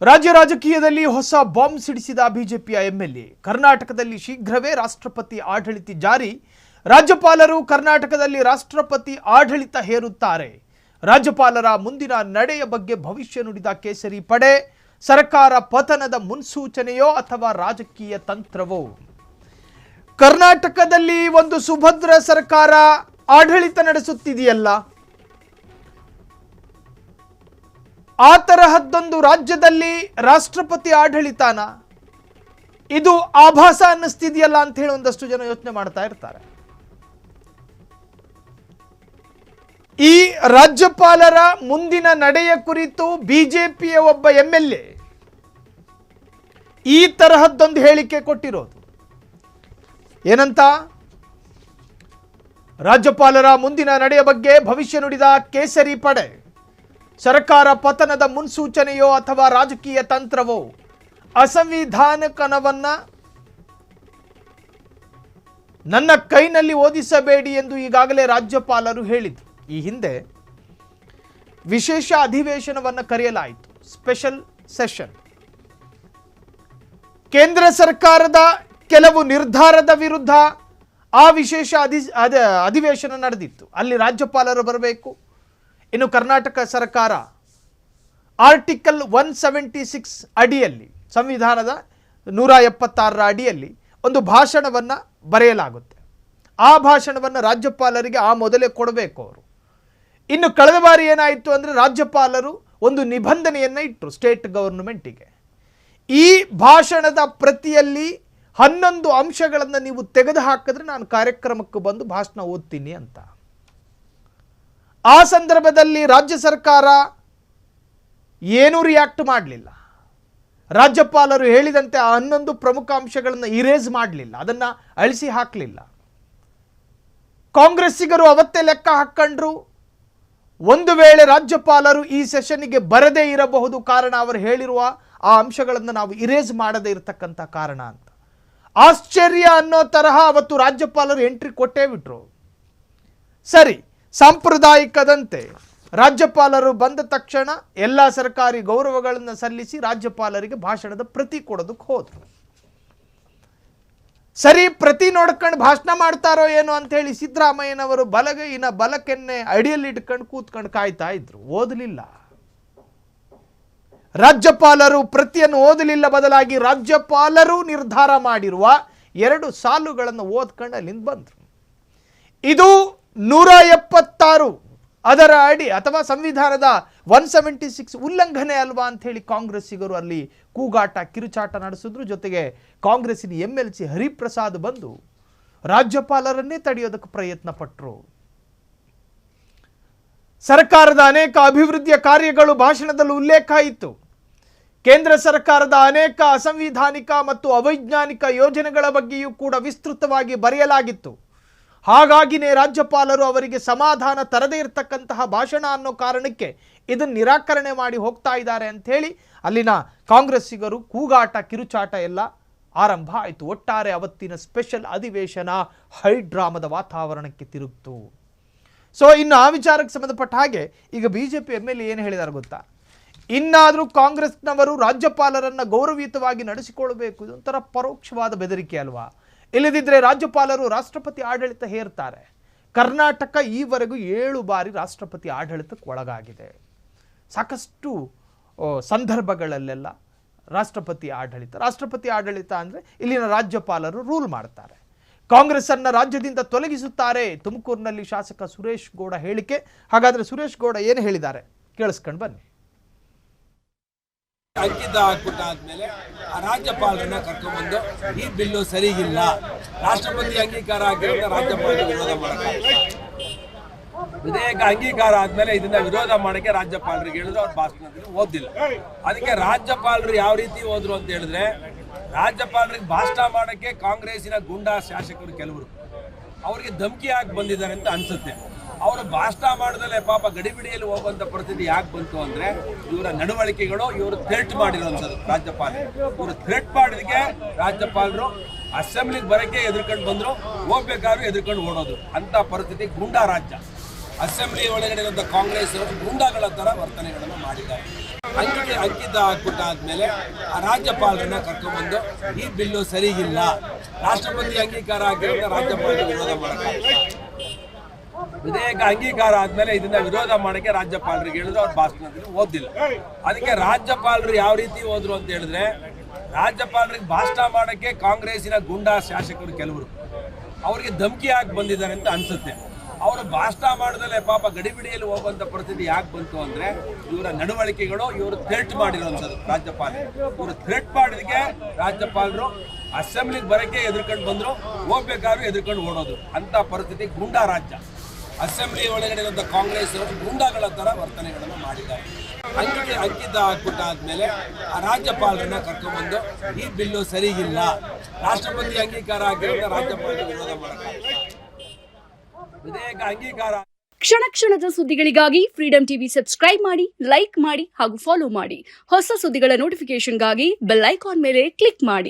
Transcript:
ರಾಜ್ಯ ರಾಜಕೀಯದಲ್ಲಿ ಹೊಸ ಬಾಂಬ್ ಸಿಡಿಸಿದ ಬಿಜೆಪಿಯ ಎಂಎಲ್ಎ. ಕರ್ನಾಟಕದಲ್ಲಿ ಶೀಘ್ರವೇ ರಾಷ್ಟ್ರಪತಿ ಆಡಳಿತ ಜಾರಿ. ರಾಜ್ಯಪಾಲರು ಕರ್ನಾಟಕದಲ್ಲಿ ರಾಷ್ಟ್ರಪತಿ ಆಡಳಿತ ಹೇರುತ್ತಾರೆ. ರಾಜ್ಯಪಾಲರ ಮುಂದಿನ ನಡೆಯ ಬಗ್ಗೆ ಭವಿಷ್ಯ ನುಡಿದ ಕೇಸರಿ ಪಡೆ. ಸರ್ಕಾರ ಪತನದ ಮುನ್ಸೂಚನೆಯೋ ಅಥವಾ ರಾಜಕೀಯ ತಂತ್ರವೋ? ಕರ್ನಾಟಕದಲ್ಲಿ ಒಂದು ಸುಭದ್ರ ಸರ್ಕಾರ ಆಡಳಿತ ನಡೆಸುತ್ತಿದೆಯಲ್ಲ, ಆ ತರಹದ್ದೊಂದು ರಾಜ್ಯದಲ್ಲಿ ರಾಷ್ಟ್ರಪತಿ ಆಡಳಿತಾನ ಇದು ಆಭಾಸ ಅನ್ನಿಸ್ತಿದೆಯಲ್ಲ ಅಂತ ಹೇಳಿ ಒಂದಷ್ಟು ಜನ ಯೋಚನೆ ಮಾಡ್ತಾ ಇರ್ತಾರೆ. ಈ ರಾಜ್ಯಪಾಲರ ಮುಂದಿನ ನಡೆಯ ಕುರಿತು ಬಿಜೆಪಿಯ ಒಬ್ಬ ಎಂಎಲ್ಎ ಈ ತರಹದ್ದೊಂದು ಹೇಳಿಕೆ ಕೊಟ್ಟಿರೋದು. ಏನಂತ? ರಾಜ್ಯಪಾಲರ ಮುಂದಿನ ನಡೆಯ ಬಗ್ಗೆ ಭವಿಷ್ಯ ನುಡಿದ ಕೇಸರಿ ಪಡೆ. ಸರ್ಕಾರ ಪತನದ ಮುನ್ಸೂಚನೆಯೋ ಅಥವಾ ರಾಜಕೀಯ ತಂತ್ರವೋ? ಅಸಂವಿಧಾನಕನವನ್ನ ನನ್ನ ಕೈನಲ್ಲಿ ಓದಿಸಬೇಡಿ ಎಂದು ಈಗಾಗಲೇ ರಾಜ್ಯಪಾಲರು ಹೇಳಿದರು. ಈ ಹಿಂದೆ ವಿಶೇಷ ಅಧಿವೇಶನವನ್ನು ಕರೆಯಲಾಯಿತು, ಸ್ಪೆಷಲ್ ಸೆಷನ್. ಕೇಂದ್ರ ಸರ್ಕಾರದ ಕೆಲವು ನಿರ್ಧಾರದ ವಿರುದ್ಧ ಆ ವಿಶೇಷ ಅಧಿವೇಶನ ನಡೆದಿತ್ತು. ಅಲ್ಲಿ ರಾಜ್ಯಪಾಲರು ಬರಬೇಕು. ಇನ್ನು ಕರ್ನಾಟಕ ಸರ್ಕಾರ ಆರ್ಟಿಕಲ್ 176 ಅಡಿಯಲ್ಲಿ, ಸಂವಿಧಾನದ 176ರ ಅಡಿಯಲ್ಲಿ ಒಂದು ಭಾಷಣವನ್ನು ಬರೆಯಲಾಗುತ್ತೆ. ಆ ಭಾಷಣವನ್ನು ರಾಜ್ಯಪಾಲರಿಗೆ ಆ ಮೊದಲೇ ಕೊಡಬೇಕು ಅವರು. ಇನ್ನು ಕಳೆದ ಬಾರಿ ಏನಾಯಿತು ಅಂದರೆ ರಾಜ್ಯಪಾಲರು ಒಂದು ನಿಬಂಧನೆಯನ್ನು ಇಟ್ಟರು ಸ್ಟೇಟ್ ಗವರ್ನಮೆಂಟಿಗೆ. ಈ ಭಾಷಣದ ಪ್ರತಿಯಲ್ಲಿ 11 ಅಂಶಗಳನ್ನು ನೀವು ತೆಗೆದು ಹಾಕಿದ್ರೆ ನಾನು ಕಾರ್ಯಕ್ರಮಕ್ಕೆ ಬಂದು ಭಾಷಣ ಓದ್ತೀನಿ ಅಂತ. ಆ ಸಂದರ್ಭದಲ್ಲಿ ರಾಜ್ಯ ಸರ್ಕಾರ ಏನೂ ರಿಯಾಕ್ಟ್ ಮಾಡಲಿಲ್ಲ. ರಾಜ್ಯಪಾಲರು ಹೇಳಿದಂತೆ ಆ 11 ಪ್ರಮುಖ ಅಂಶಗಳನ್ನು ಇರೇಸ್ ಮಾಡಲಿಲ್ಲ, ಅದನ್ನು ಅಳಿಸಿ ಹಾಕಲಿಲ್ಲ. ಕಾಂಗ್ರೆಸ್ಸಿಗರು ಅವತ್ತೇ ಲೆಕ್ಕ ಹಾಕ್ಕೊಂಡ್ರು, ಒಂದು ವೇಳೆ ರಾಜ್ಯಪಾಲರು ಈ ಸೆಷನ್ನಿಗೆ ಬರದೇ ಇರಬಹುದು, ಕಾರಣ ಅವರು ಹೇಳಿರುವ ಆ ಅಂಶಗಳನ್ನು ನಾವು ಇರೇಸ್ ಮಾಡದೇ ಇರತಕ್ಕಂಥ ಕಾರಣ ಅಂತ. ಆಶ್ಚರ್ಯ ಅನ್ನೋ ತರಹ ಅವತ್ತು ರಾಜ್ಯಪಾಲರು ಎಂಟ್ರಿ ಕೊಟ್ಟೇ ಬಿಟ್ರು. ಸರಿ, ಸಾಂಪ್ರದಾಯಿಕದಂತೆ ರಾಜ್ಯಪಾಲರು ಬಂದ ತಕ್ಷಣ ಎಲ್ಲ ಸರ್ಕಾರಿ ಗೌರವಗಳನ್ನು ಸಲ್ಲಿಸಿ ರಾಜ್ಯಪಾಲರಿಗೆ ಭಾಷಣದ ಪ್ರತಿ ಕೊಡೋದಕ್ಕೆ ಹೋದ್ರು. ಸರಿ, ಪ್ರತಿ ನೋಡ್ಕೊಂಡು ಭಾಷಣ ಮಾಡ್ತಾರೋ ಏನೋ ಅಂತ ಹೇಳಿ ಸಿದ್ದರಾಮಯ್ಯನವರು ಬಲಗೈನ ಬಲಕೆನ್ನೆ ಅಡಿಯಲ್ಲಿ ಇಟ್ಕೊಂಡು ಕೂತ್ಕೊಂಡು ಕಾಯ್ತಾ ಇದ್ರು, ಓದಲಿಲ್ಲ. ರಾಜ್ಯಪಾಲರು ಪ್ರತಿಯನ್ನು ಓದಲಿಲ್ಲ, ಬದಲಾಗಿ ರಾಜ್ಯಪಾಲರು ನಿರ್ಧಾರ ಮಾಡಿರುವ 2 ಸಾಲುಗಳನ್ನು ಓದ್ಕೊಂಡು ಅಲ್ಲಿಂದ ಬಂದರು. ಇದು 176 ಅದರ ಅಡಿ ಅಥವಾ ಸಂವಿಧಾನದ 176 ಉಲ್ಲಂಘನೆ ಅಲ್ವಾ ಅಂತ ಹೇಳಿ ಕಾಂಗ್ರೆಸ್ಸಿಗರು ಅಲ್ಲಿ ಕೂಗಾಟ ಕಿರುಚಾಟ ನಡೆಸಿದ್ರು. ಜೊತೆಗೆ ಕಾಂಗ್ರೆಸ್ಸಿನ MLC ಹರಿಪ್ರಸಾದ್ ಬಂದು ರಾಜ್ಯಪಾಲರನ್ನೇ ತಡೆಯೋದಕ್ಕೆ ಪ್ರಯತ್ನ ಪಟ್ಟರು. ಸರ್ಕಾರದ ಅನೇಕ ಅಭಿವೃದ್ಧಿಯ ಕಾರ್ಯಗಳು ಭಾಷಣದಲ್ಲಿ ಉಲ್ಲೇಖ ಇತ್ತು. ಕೇಂದ್ರ ಸರ್ಕಾರದ ಅನೇಕ ಅಸಂವಿಧಾನಿಕ ಮತ್ತು ಅವೈಜ್ಞಾನಿಕ ಯೋಜನೆಗಳ ಬಗ್ಗೆಯೂ ಕೂಡ ವಿಸ್ತೃತವಾಗಿ ಬರೆಯಲಾಗಿತ್ತು. ಹಾಗಾಗಿನೇ ರಾಜ್ಯಪಾಲರು ಅವರಿಗೆ ಸಮಾಧಾನ ತರದೇ ಇರತಕ್ಕಂತಹ ಭಾಷಣ ಅನ್ನೋ ಕಾರಣಕ್ಕೆ ಇದನ್ನು ನಿರಾಕರಣೆ ಮಾಡಿ ಹೋಗ್ತಾ ಇದ್ದಾರೆ ಅಂಥೇಳಿ ಅಲ್ಲಿನ ಕಾಂಗ್ರೆಸ್ಸಿಗರು ಕೂಗಾಟ ಕಿರುಚಾಟ ಎಲ್ಲ ಆರಂಭ ಆಯಿತು. ಒಟ್ಟಾರೆ ಅವತ್ತಿನ ಸ್ಪೆಷಲ್ ಅಧಿವೇಶನ ಹೈಡ್ರಾಮದ ವಾತಾವರಣಕ್ಕೆ ತಿರುಗಿತು. ಸೊ ಇನ್ನು ಆ ವಿಚಾರಕ್ಕೆ ಸಂಬಂಧಪಟ್ಟ ಹಾಗೆ ಈಗ ಬಿಜೆಪಿ MLA ಏನು ಹೇಳಿದ್ದಾರೆ ಗೊತ್ತಾ? ಇನ್ನಾದರೂ ಕಾಂಗ್ರೆಸ್ನವರು ರಾಜ್ಯಪಾಲರನ್ನು ಗೌರವಯುತವಾಗಿ ನಡೆಸಿಕೊಳ್ಳಬೇಕು, ಇದೊಂಥರ ಪರೋಕ್ಷವಾದ ಬೆದರಿಕೆ ಅಲ್ವಾ? ಇಲ್ಲದಿದ್ದರೆ ರಾಜ್ಯಪಾಲರು ರಾಷ್ಟ್ರಪತಿ ಆಡಳಿತ ಹೇರ್ತಾರೆ. ಕರ್ನಾಟಕ ಈವರೆಗೂ 7 ಬಾರಿ ರಾಷ್ಟ್ರಪತಿ ಆಡಳಿತಕ್ಕೆ ಒಳಗಾಗಿದೆ. ಸಾಕಷ್ಟು ಸಂದರ್ಭಗಳಲ್ಲೆಲ್ಲ ರಾಷ್ಟ್ರಪತಿ ಆಡಳಿತ ಅಂದರೆ ಇಲ್ಲಿನ ರಾಜ್ಯಪಾಲರು ರೂಲ್ ಮಾಡ್ತಾರೆ. ಕಾಂಗ್ರೆಸ್ಸನ್ನು ರಾಜ್ಯದಿಂದ ತೊಲಗಿಸುತ್ತಾರೆ. ತುಮಕೂರಿನಲ್ಲಿ ಶಾಸಕ ಸುರೇಶ್ ಗೌಡ ಹೇಳಿಕೆ. ಹಾಗಾದರೆ ಸುರೇಶ್ ಗೌಡ ಏನು ಹೇಳಿದ್ದಾರೆ ಕೇಳಿಸ್ಕೊಂಡು ಬನ್ನಿ. ಅಂಕಿತ ಹಾಕ್ಬಿಟ್ಟಾದ್ಮೇಲೆ ಆ ರಾಜ್ಯಪಾಲರನ್ನ ಕರ್ಕೊಂಡ್ಬಂದು ಈ ಬಿಲ್ಲು ಸರಿಗಿಲ್ಲ, ರಾಷ್ಟ್ರಪತಿ ಅಂಗೀಕಾರ ಆಗಿರೋದ್ರಿಂದ ರಾಜ್ಯಪಾಲರು ವಿರೋಧ ಮಾಡಕ್ಕೆ, ವಿಧೇಯಕ ಅಂಗೀಕಾರ ಆದ್ಮೇಲೆ ಇದನ್ನ ವಿರೋಧ ಮಾಡಕ್ಕೆ ರಾಜ್ಯಪಾಲರಿಗೆ ಹೇಳಿದ್ರು, ಅವ್ರ ಭಾಷಣದಲ್ಲಿ ಓದಿಲ್ಲ. ಅದಕ್ಕೆ ರಾಜ್ಯಪಾಲರು ಯಾವ ರೀತಿ ಹೋದ್ರು ಅಂತ ಹೇಳಿದ್ರೆ, ರಾಜ್ಯಪಾಲರಿಗೆ ಭಾಷಣ ಮಾಡಕ್ಕೆ ಕಾಂಗ್ರೆಸ್ಸಿನ ಗುಂಡಾ ಶಾಸಕರು ಕೆಲವರು ಅವ್ರಿಗೆ ಧಮಕಿ ಹಾಕಿ ಬಂದಿದ್ದಾರೆ ಅಂತ ಅನ್ಸುತ್ತೆ. ಅವರು ಭಾಷಣ ಮಾಡಿದಲ್ಲೇ ಪಾಪ ಗಡಿಬಿಡಿಯಲ್ಲಿ ಹೋಗುವಂತ ಪರಿಸ್ಥಿತಿ ಯಾಕೆ ಬಂತು ಅಂದ್ರೆ, ಇವರ ನಡವಳಿಕೆಗಳು ಇವರು ಥ್ರೆಟ್ ಮಾಡಿರುವಂಥದ್ದು. ರಾಜ್ಯಪಾಲರು ಇವರು ಥ್ರೆಟ್ ಮಾಡಿದಕ್ಕೆ ರಾಜ್ಯಪಾಲರು ಅಸೆಂಬ್ಲಿಗೆ ಬರಕ್ಕೆ ಎದುರ್ಕೊಂಡು ಬಂದ್ರು, ಹೋಗ್ಬೇಕಾದ್ರೂ ಎದುರ್ಕೊಂಡು ಓಡೋದು ಅಂತ ಪರಿಸ್ಥಿತಿ. ಗುಂಡಾ ರಾಜ್ಯ. ಅಸೆಂಬ್ಲಿ ಒಳಗಡೆ ಇರುವಂಥ ಕಾಂಗ್ರೆಸ್ ಗೂಂಡಾಗಳ ತರ ವರ್ತನೆಗಳನ್ನು ಮಾಡಿದ್ದಾರೆ. ಅಂಕಿತ ಹಾಕ್ಬಿಟ್ಟಾದ್ಮೇಲೆ ಆ ರಾಜ್ಯಪಾಲರನ್ನ ಕರ್ಕೊಂಡ್ಬಂದು ಈ ಬಿಲ್ಲು ಸರಿಗಿಲ್ಲ, ರಾಷ್ಟ್ರಪತಿ ಅಂಗೀಕಾರ ಆಗಿರೋದ್ರಿಂದ ರಾಜ್ಯಪಾಲರು ವಿರೋಧ ಮಾಡಕ್ಕಾಗಲ್ಲ. ವಿಧೇಯಕ ಅಂಗೀಕಾರ ಆದ್ಮೇಲೆ ಇದನ್ನ ವಿರೋಧ ಮಾಡಕ್ಕೆ ರಾಜ್ಯಪಾಲರಿಗೆ ಹೇಳಿದ್ರು, ಅವ್ರ ಭಾಷಣದಲ್ಲಿ ಓದಿಲ್ಲ. ಅದಕ್ಕೆ ರಾಜ್ಯಪಾಲರು ಯಾವ ರೀತಿ ಹೋದ್ರು ಅಂತ ಹೇಳಿದ್ರೆ, ರಾಜ್ಯಪಾಲರಿಗೆ ಭಾಷಣ ಮಾಡಕ್ಕೆ ಕಾಂಗ್ರೆಸ್ಸಿನ ಗುಂಡಾ ಶಾಸಕರು ಕೆಲವರು ಅವ್ರಿಗೆ ಧಮಕಿ ಹಾಕಿ ಬಂದಿದ್ದಾರೆ ಅಂತ ಅನ್ಸುತ್ತೆ. ಅವರು ಭಾಷಣ ಮಾಡಿದಲ್ಲೇ ಪಾಪ ಗಡಿಬಿಡಿಯಲ್ಲಿ ಹೋಗುವಂತ ಪರಿಸ್ಥಿತಿ ಯಾಕೆ ಬಂತು ಅಂದ್ರೆ, ಇವರ ನಡವಳಿಕೆಗಳು ಇವರು ಥ್ರೆಟ್ ಮಾಡಿರುವಂಥದ್ದು. ರಾಜ್ಯಪಾಲರು ಇವರು ಥ್ರೆಟ್ ಮಾಡಿದಕ್ಕೆ ರಾಜ್ಯಪಾಲರು ಅಸೆಂಬ್ಲಿಗೆ ಬರಕ್ಕೆ ಎದುರ್ಕೊಂಡು ಬಂದ್ರು, ಹೋಗ್ಬೇಕಾದ್ರೂ ಎದುರ್ಕೊಂಡು ಓಡೋದು ಅಂತ ಪರಿಸ್ಥಿತಿ. ಗುಂಡಾ ರಾಜ್ಯ. ಅಸೆಂಬ್ಲಿ ಒಳಗಡೆ ಇರುವಂತ ಕಾಂಗ್ರೆಸ್ ಗುಂಡಾಗಳ ತರ ವರ್ತನೆಗಳನ್ನು ಮಾಡಿದ್ದಾರೆ. ಅಂಕಿತ ಹಾಕ್ಬಿಟ್ಟಾದ್ಮೇಲೆ ಆ ರಾಜ್ಯಪಾಲರನ್ನ ಕರ್ಕೊಂಡ್ಬಂದು ಈ ಬಿಲ್ಲು ಸರಿಗಿಲ್ಲ, ರಾಷ್ಟ್ರಪತಿ ಅಂಗೀಕಾರ ಆಗಿರೋದ್ರಿಂದ ರಾಜ್ಯಪಾಲರು ವಿರೋಧ ಮಾಡಕ್ಕಾಗಲ್ಲ. ವಿಧೇಯಕ ಅಂಗೀಕಾರ. ಕ್ಷಣ ಕ್ಷಣದ ಸುದ್ದಿಗಳಿಗಾಗಿ ಫ್ರೀಡಂ ಟಿವಿ ಸಬ್ಸ್ಕ್ರೈಬ್ ಮಾಡಿ, ಲೈಕ್ ಮಾಡಿ ಹಾಗೂ ಫಾಲೋ ಮಾಡಿ. ಹೊಸ ಸುದ್ದಿಗಳ ನೋಟಿಫಿಕೇಶನ್ಗಾಗಿ ಬೆಲ್ ಐಕಾನ್ ಮೇಲೆ ಕ್ಲಿಕ್ ಮಾಡಿ.